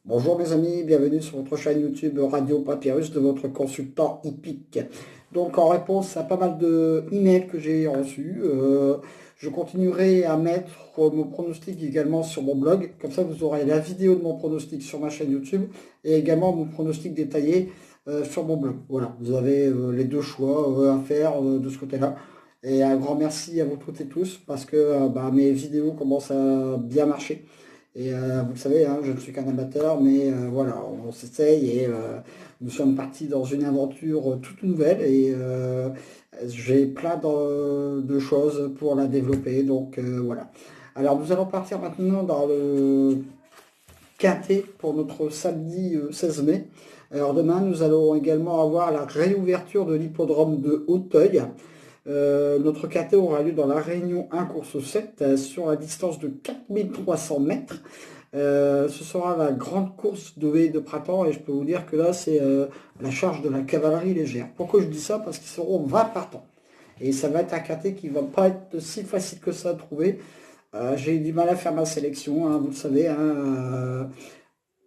Bonjour mes amis, bienvenue sur votre chaîne YouTube Radio Papyrus de votre consultant hippique. Donc en réponse à pas mal de emails que j'ai reçus, je continuerai à mettre mon pronostic également sur mon blog. Comme ça vous aurez la vidéo de mon pronostic sur ma chaîne YouTube et également mon pronostic détaillé sur mon blog. Voilà, vous avez les deux choix à faire de ce côté-là. Et un grand merci à vous toutes et tous parce que mes vidéos commencent à bien marcher. Et vous le savez, hein, je ne suis qu'un amateur, mais voilà, on s'essaye et nous sommes partis dans une aventure toute nouvelle et j'ai plein de choses pour la développer. Donc voilà. Alors nous allons partir maintenant dans le quintet pour notre samedi 16 mai. Alors demain, nous allons également avoir la réouverture de l'hippodrome de Hauteuil. Notre quintet aura lieu dans la Réunion 1 course 7 sur la distance de 4300 mètres. Ce sera la grande course de haie de printemps et je peux vous dire que là c'est la charge de la cavalerie légère. Pourquoi je dis ça? Parce qu'ils seront 20 partants. Et ça va être un quintet qui ne va pas être si facile que ça à trouver. J'ai eu du mal à faire ma sélection, hein, vous le savez. Hein,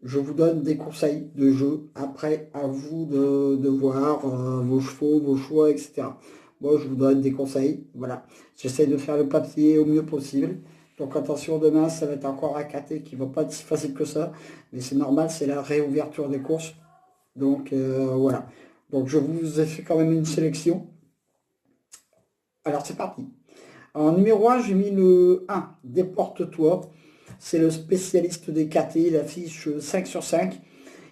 je vous donne des conseils de jeu. Après, à vous de voir vos chevaux, vos choix, etc. Moi, je vous donne des conseils. Voilà. J'essaie de faire le papier au mieux possible. Donc attention, demain, ça va être encore un KT qui ne va pas être si facile que ça. Mais c'est normal, c'est la réouverture des courses. Donc voilà. Donc je vous ai fait quand même une sélection. Alors c'est parti. En numéro 1, j'ai mis le 1, Déporte-toi. C'est le spécialiste des KT. Il affiche 5 sur 5.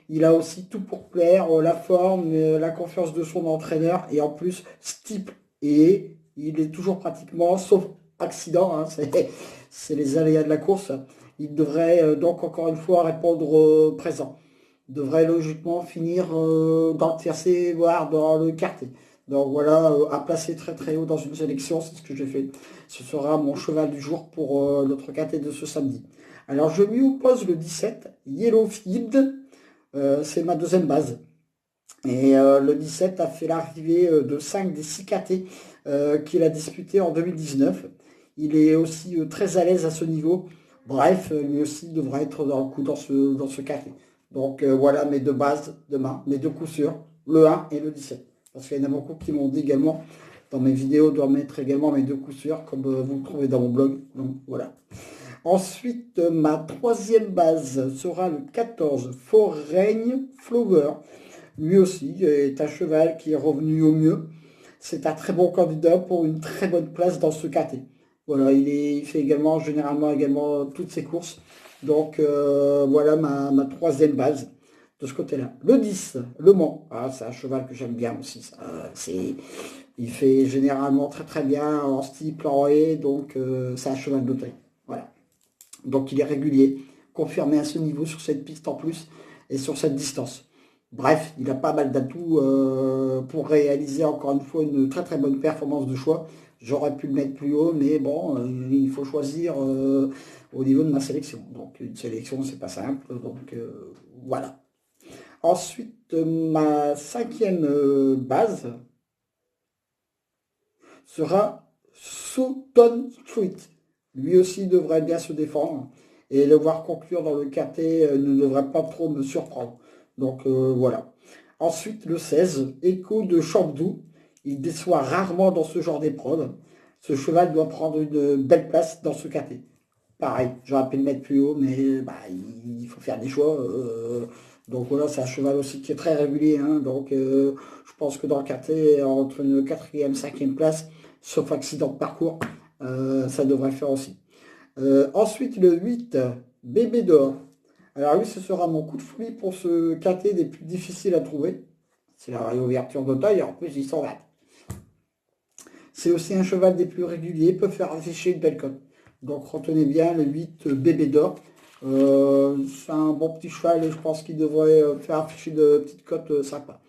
Il a aussi tout pour plaire, la forme, la confiance de son entraîneur et en plus steeple. Et il est toujours pratiquement, sauf accident, hein, c'est les aléas de la course. Il devrait donc encore une fois répondre présent. Il devrait logiquement finir dans le tiercé, voire dans le quartier. Donc voilà, à placer très très haut dans une sélection, c'est ce que j'ai fait. Ce sera mon cheval du jour pour notre quartier de ce samedi. Alors je lui oppose le 17, Yellowfield. C'est ma deuxième base. Et le 17 a fait l'arrivée de 5 des 6 KT qu'il a disputé en 2019. Il est aussi très à l'aise à ce niveau. Bref, lui aussi devra être dans le coup dans ce KT. Donc voilà mes deux bases demain, mes deux coups sûrs, le 1 et le 17. Parce qu'il y en a beaucoup qui m'ont dit également dans mes vidéos de mettre également mes deux coups sûrs, comme vous le trouvez dans mon blog. Donc voilà. Ensuite, ma troisième base sera le 14, Foreign Flower. Lui aussi est un cheval qui est revenu au mieux. C'est un très bon candidat pour une très bonne place dans ce KT. Voilà, il fait également, généralement également toutes ses courses. Donc voilà ma troisième base de ce côté-là. Le 10, Le Mans. Ah, c'est un cheval que j'aime bien aussi. Ça. Il fait généralement très très bien en steeple, en haie, donc c'est un cheval de taille. Voilà. Donc il est régulier, confirmé à ce niveau sur cette piste en plus et sur cette distance. Bref, il a pas mal d'atouts pour réaliser encore une fois une très très bonne performance de choix. J'aurais pu le mettre plus haut, mais bon, il faut choisir au niveau de ma sélection. Donc une sélection, c'est pas simple. Donc voilà. Ensuite, ma cinquième base sera Sutton Street. Lui aussi devrait bien se défendre. Et le voir conclure dans le KT ne devrait pas trop me surprendre. Donc voilà. Ensuite, le 16, Echo de Champdou. Il déçoit rarement dans ce genre d'épreuve. Ce cheval doit prendre une belle place dans ce KT. Pareil, j'aurais pu le mettre plus haut, mais il faut faire des choix. Donc voilà, c'est un cheval aussi qui est très régulier. Hein, donc je pense que dans le KT, entre une quatrième, cinquième place, sauf accident de parcours, ça devrait faire aussi. Ensuite, le 8, Bébé d'or. Alors lui, ce sera mon coup de folie pour ce KT des plus difficiles à trouver. C'est la réouverture de taille, en plus ils sont là. C'est aussi un cheval des plus réguliers, peut faire afficher une belle cote. Donc retenez bien le 8 Bébé d'or. C'est un bon petit cheval et je pense qu'il devrait faire afficher de petites cotes sympas.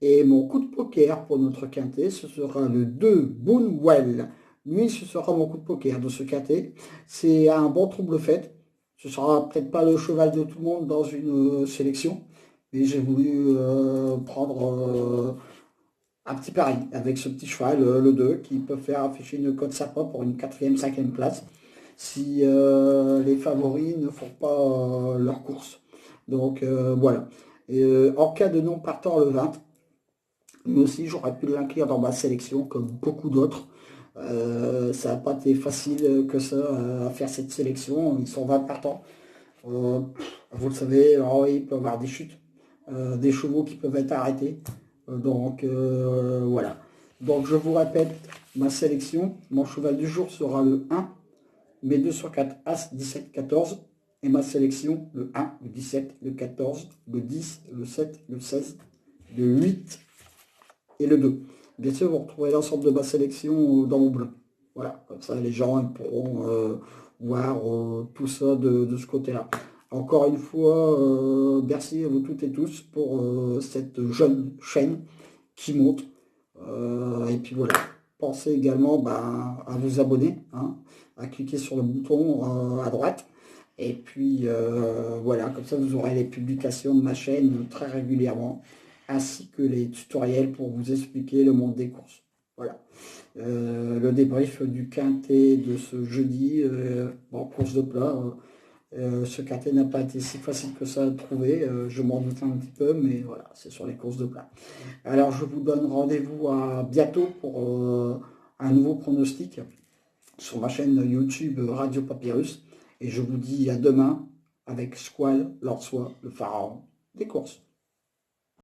Et mon coup de poker pour notre quintet, ce sera le 2 Boonwell. Lui, ce sera mon coup de poker de ce quintet. C'est un bon trouble fait. Ce sera peut-être pas le cheval de tout le monde dans une sélection, mais j'ai voulu prendre un petit pari avec ce petit cheval, le 2, qui peut faire afficher une cote sympa pour une quatrième, cinquième place si les favoris ne font pas leur course. Donc voilà. Et, en cas de non partant le 20, mais aussi j'aurais pu l'inclure dans ma sélection comme beaucoup d'autres. Ça n'a pas été facile que ça à faire cette sélection. Ils sont 20 partants. Vous le savez, alors, il peut y avoir des chutes, des chevaux qui peuvent être arrêtés. Donc voilà. Donc je vous répète ma sélection. Mon cheval du jour sera le 1, mes 2 sur 4 As, 17, 14. Et ma sélection, le 1, le 17, le 14, le 10, le 7, le 16, le 8 et le 2. Bien sûr, vous retrouverez l'ensemble de ma sélection dans mon blog. Voilà, comme ça les gens ils pourront voir tout ça de ce côté-là. Encore une fois, merci à vous toutes et tous pour cette jeune chaîne qui monte. Et puis voilà, pensez également à vous abonner, hein, à cliquer sur le bouton à droite. Et puis voilà, comme ça vous aurez les publications de ma chaîne très régulièrement, ainsi que les tutoriels pour vous expliquer le monde des courses. Voilà. Le débrief du quintet de ce jeudi, en course de plat. Ce quintet n'a pas été si facile que ça à trouver, je m'en doutais un petit peu, mais voilà, c'est sur les courses de plat. Alors je vous donne rendez-vous à bientôt pour un nouveau pronostic sur ma chaîne YouTube Radio Papyrus. Et je vous dis à demain avec Squall, Lord Soie, le pharaon des courses.